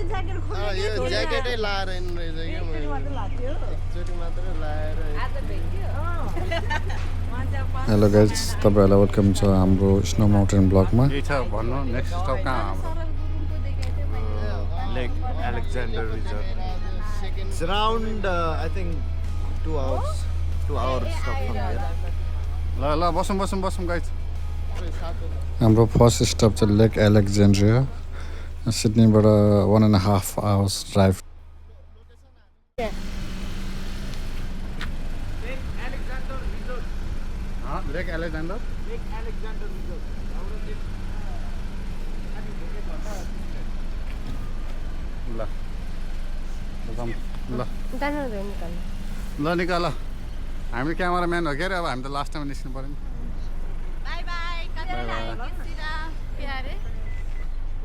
यो ज्याकेटै लाएर हिँड्नु रहेछ क्या एकचोटि मात्रै लाएर हेलो गाइज तपाईँहरूलाई वेलकम छ हाम्रो स्नो माउन्टेन ब्लगमा के छ भन्नु नेक्स्ट स्टप कहाँ हाम्रो lake Alexander reserve It's around I think 2 hours stop from here. ल ल बसौँ बसौँ बसौँ गाइज हाम्रो फर्स्ट स्टप चाहिँ लेक एलेक्जेन्ड्रिया सिडनीबाट 1.5 hours ड्राइभ लेक अलेक्जेन्डर ल ल ल निकाल हामी क्यामेराम्यान हो क्या अरे अब हामी त लास्ट टाइम निस्किनु पऱ्यो नि बाई बाई कता लाग्यो प्यारे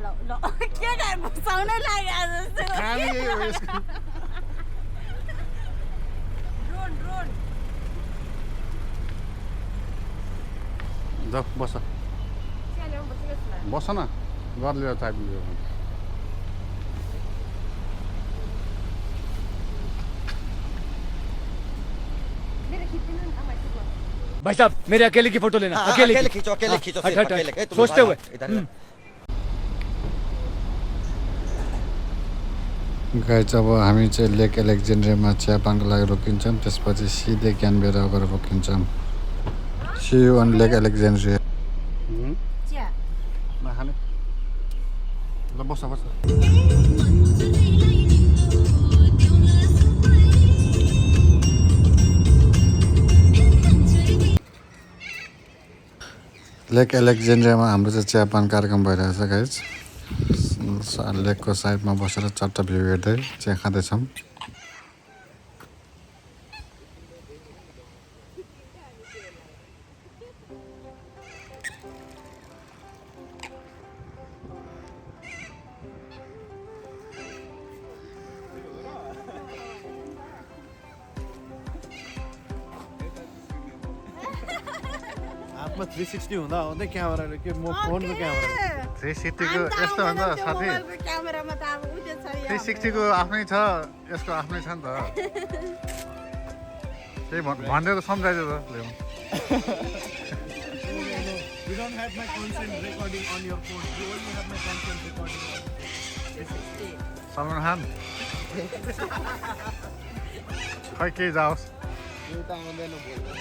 ल ल के गर्नु साउनै लाग्यो जस्तो ड्रोन ड्रोन जाऊ बस चल्यो बस्नु बस न घर लिएर चाबी लियो भाई साहब मेरे अकेले की फोटो लेना अकेले खींचो सोचते हुए गाइज अब हामी चाहिँ लेक एलेक्जेन्ड्रियामा चिया पानको लागि रोकिन्छौँ त्यसपछि सिधै क्यानबेरा गएर रोकिन्छौँ C you an lake Alexandria चिया नखाने ल बस बस लेक एलेक्जेन्ड्रियामा हाम्रो चाहिँ चियापान कार्यक्रम भइरहेछ गाइज लेकको साइडमा बसेर चट्टा भ्यू हेर्दै चिया खाँदैछौँ हातमा 360 हुँदा हुँदै क्यामेराले के म फोनको क्यामेरा 360 को यस्तो भन्दा साथी क्यामेरामा त अब उठे छ यो 360 को आफ्नै छ यसको आफ्नै छ नि त त्यही भनेर सम्झाइदियो त ल्याउनु You don't have my consent recording on your phone. You only have my consent recording on 360. Salman Khan खै के जाओस् यो त आउँदैन बोल्नु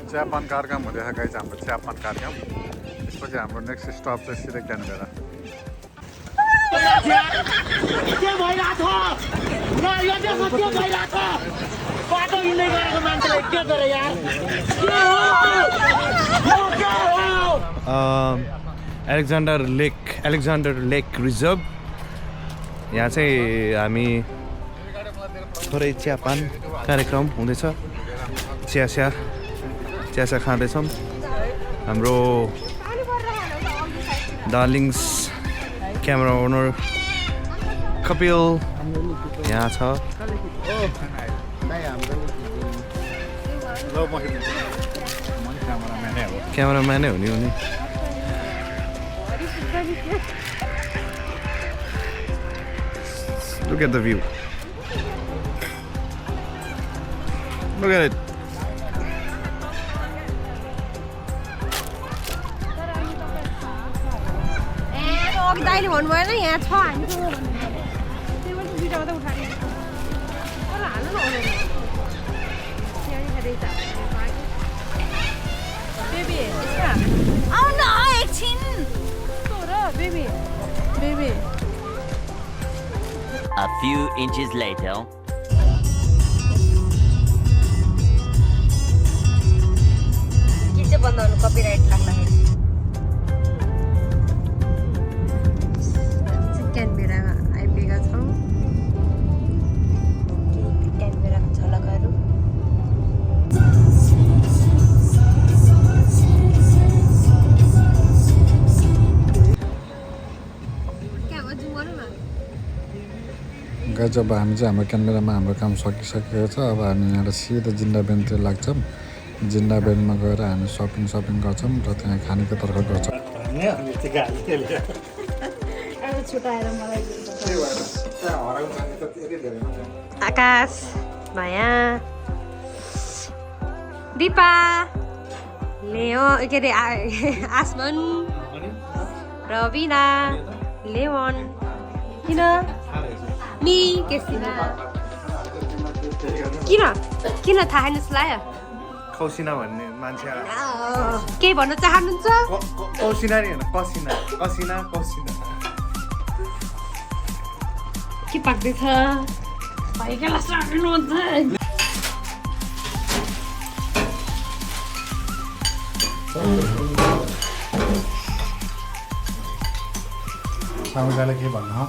चियापान कार्यक्रम हुँदैछ गाइज हाम्रो चियापान कार्यक्रम त्यसपछि हाम्रो नेक्स्ट स्टप चाहिँ सिधै क्यानबेरा अलेक्जेन्डर लेक रिजर्भ यहाँ चाहिँ हामी थोरै चियापान कार्यक्रम हुँदैछ चिया खाँदैछौँ हाम्रो डार्लिङ्स क्यामेरा ओनर कपिल यहाँ छ क्यामेराम्यानै हो नि उनी Look at the view. Look at it. अघि दाइले भन्नु भएन यहाँ छ हामी त्यो पनि दुईटा मात्रै उठाएर तर हाल्नु नहुने बेबी आउ न एकछिन baby baby A few inches later. के चाहिँ बन्द गर्नु कपिराइट लाग्दाखेरि क्यानबेरामा आइपुगेका छौँ क्यानबेराको झलकहरू गाइज अब हामी चाहिँ हाम्रो क्यामेरामा हाम्रो काम सकिसकेको छ। अब हामी यहाँबाट सिधै जिन्डाबेनतिर लाग्छौँ। जिन्डाबेनमा गएर हामी सपिङ गर्छौँ र त्यहाँ खानेको तर्फ गर्छौँ। आकाश, माया, दिपा, लेओ के अरे आसमान, रबिना, लेवन, किन मी केसिना किन थाहा छैन यसलाई कौसिना भन्ने मान्छे के भन्न चाहनुहुन्छ कौसिना नि होइन कसिना कसिना कौसिना के पाक्दैछ भाइकेलाई सार्नुहुन्छ सामुदाले के भन्नु हो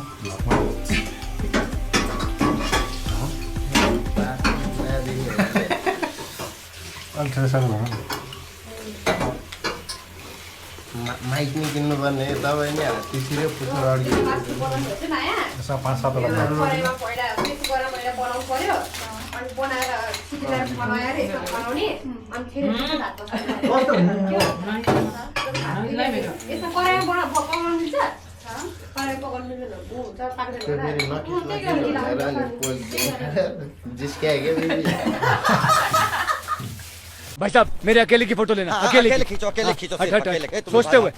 माइक नि किन्नुपर्ने तपाईँ नि हात्तीसिरै पुच्छर अड्कियो 5-7 भाई साहब मेरे अकेले की फोटो लेना अकेले खींचो अकेले खींचो हट हट हट सोचते हुए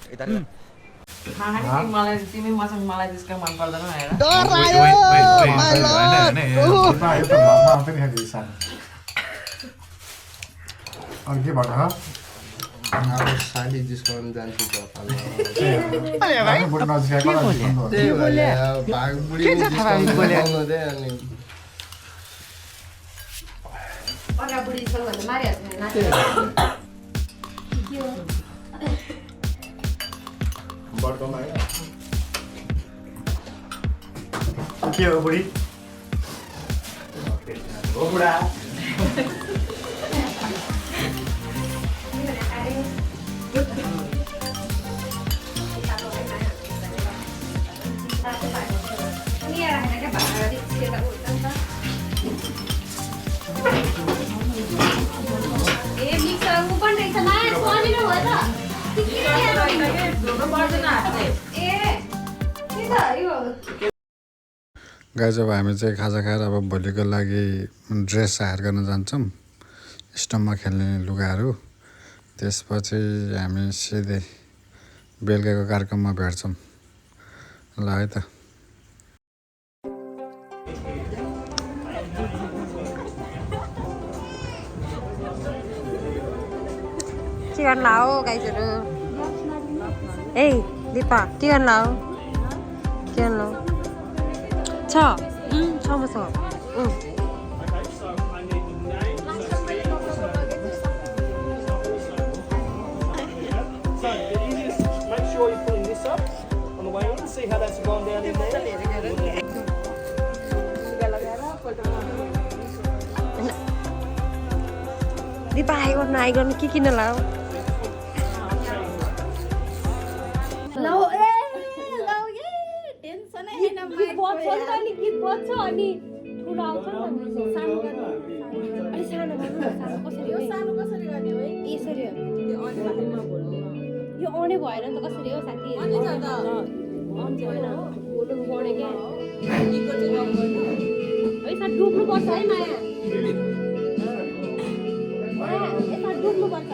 साली जिस्काउनु जान्छु के हो बुढी हो बुढा गाइज अब हामी चाहिँ खाजा खाएर अब भोलिको लागि ड्रेस हायर गर्न जान्छौँ स्टममा खेल्ने लुगाहरू त्यसपछि हामी सिधै बेलुकाको कार्यक्रममा भेट्छौँ ल है त के गर्न हो गाइजहरू ए दिपा के गर्न हो के गर्न हो छ मसँग दिपा आइगर्नु के किन लाऊ गीत बज्छ अनि ठुलो आउँछ सानो यसरी यो अनै भएन नि त कसरी हो साथी डुब्नु पर्छ है माया डुब्नु पर्छ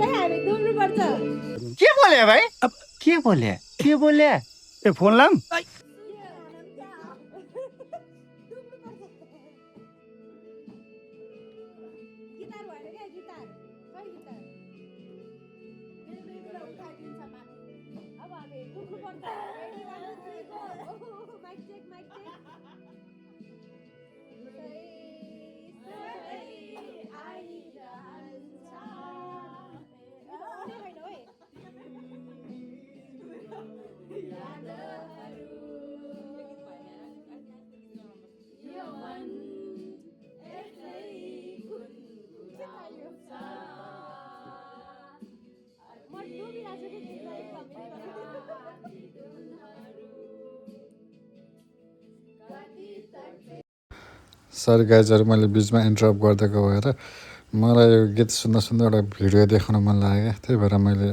है हामी डुब्नु पर्छ के बोले भाई अब के बोले ए फोन लाम सरी गाइजहरू मैले बिचमा इन्टरप्ट गरिदिएको भएर मलाई यो गीत सुन्दा सुन्दा एउटा भिडियो देखाउन मन लाग्यो त्यही भएर मैले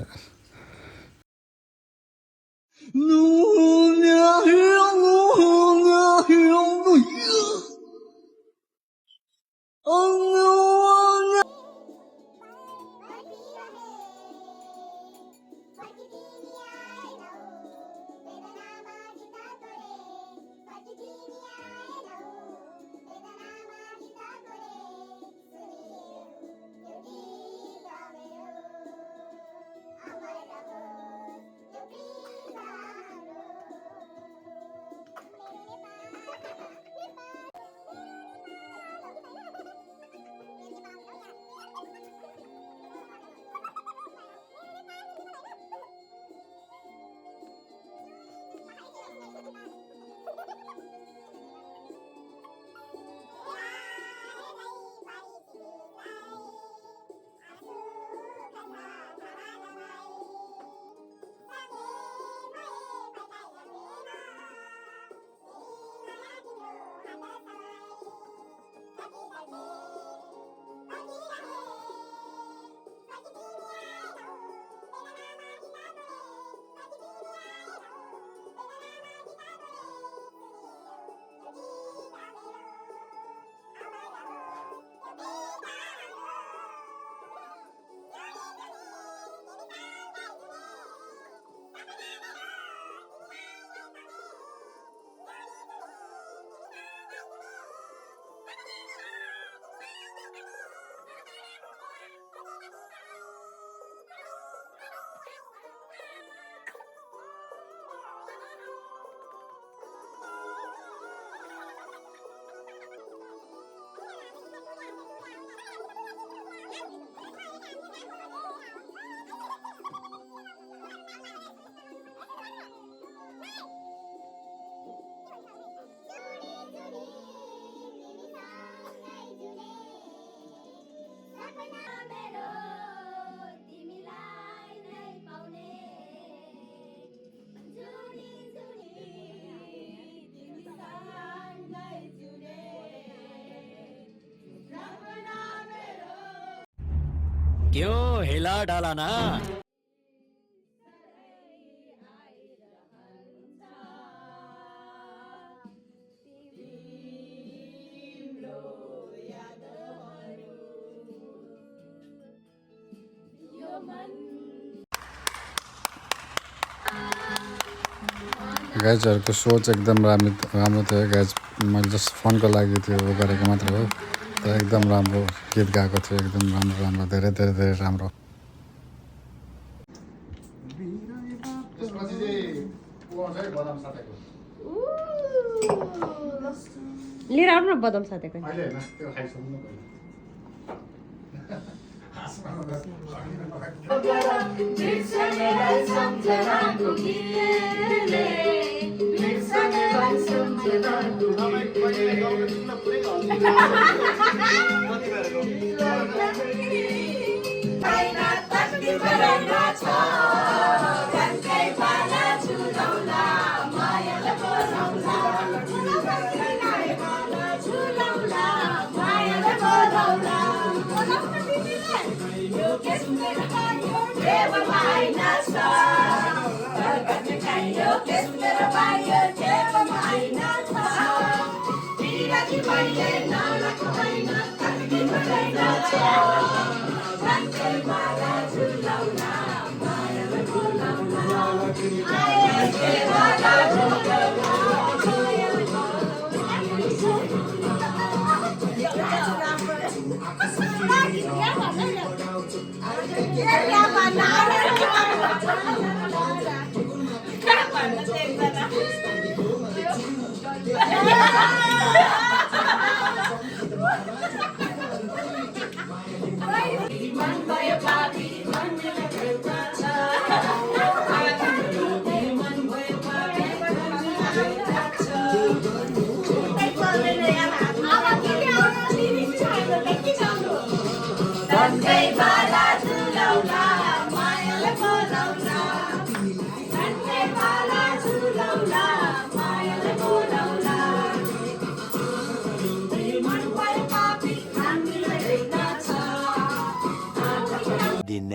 क्यों हिला डाला ना गाइजहरूको सोच एकदम राम्रो थियो गाइज मैले जस्ट फनको लागि त्यो गरेको मात्र हो तर एकदम राम्रो गीत गाएको थियो एकदम राम्रो धेरै धेरै धेरै राम्रो लिएर आउनु न बदाम साथेको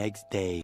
next day.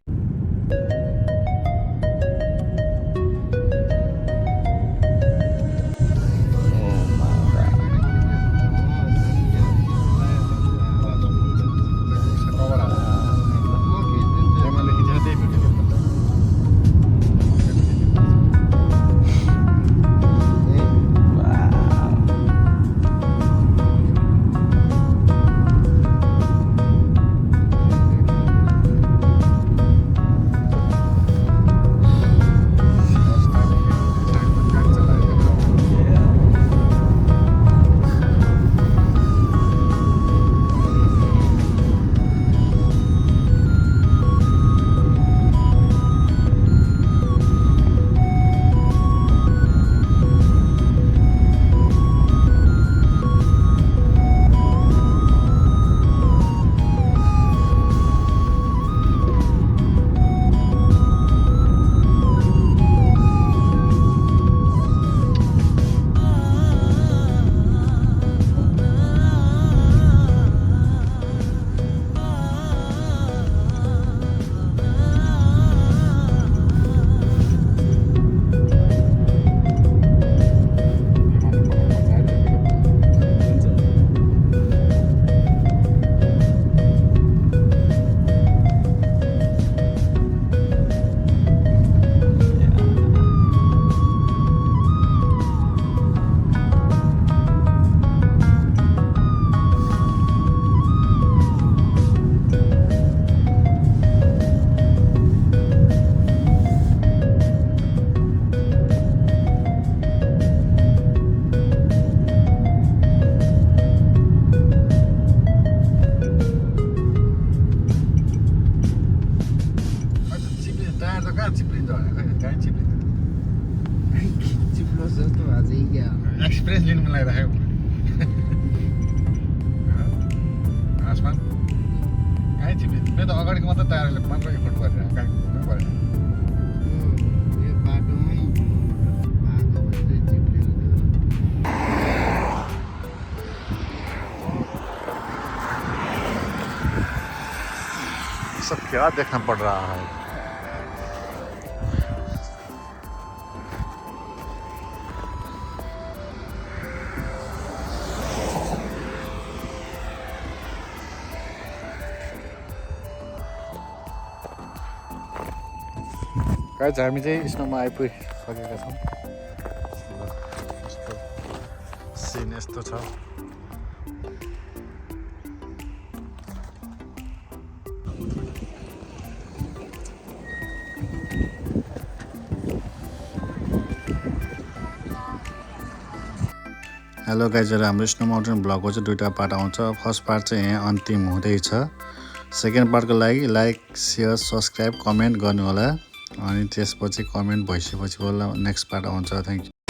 एक्सप्रेस लिनु मन लागिरहेको आसमान कहीँ चिप्लिन्छ मेरो त अगाडिको मात्रै टायरले मात्रै एफोर्ट गरेर कहीँ घुम्नु परेन सब क्या देखना पड़ रहा है गाइज हामी चाहिँ स्नोमा आइपुगिसकेका छौँ सिन यस्तो छ हेलो गाइजहरू हाम्रो स्नो माउन्टेन ब्लगको चाहिँ दुईवटा पार्ट आउँछ फर्स्ट पार्ट चाहिँ यहाँ अन्तिम हुँदैछ सेकेन्ड पार्टको लागि लाइक सेयर सब्सक्राइब कमेन्ट गर्नु होला अनि त्यसपछि कमेन्ट भइसकेपछि होला नेक्स्ट पार्ट आउँछ थ्याङ्क यू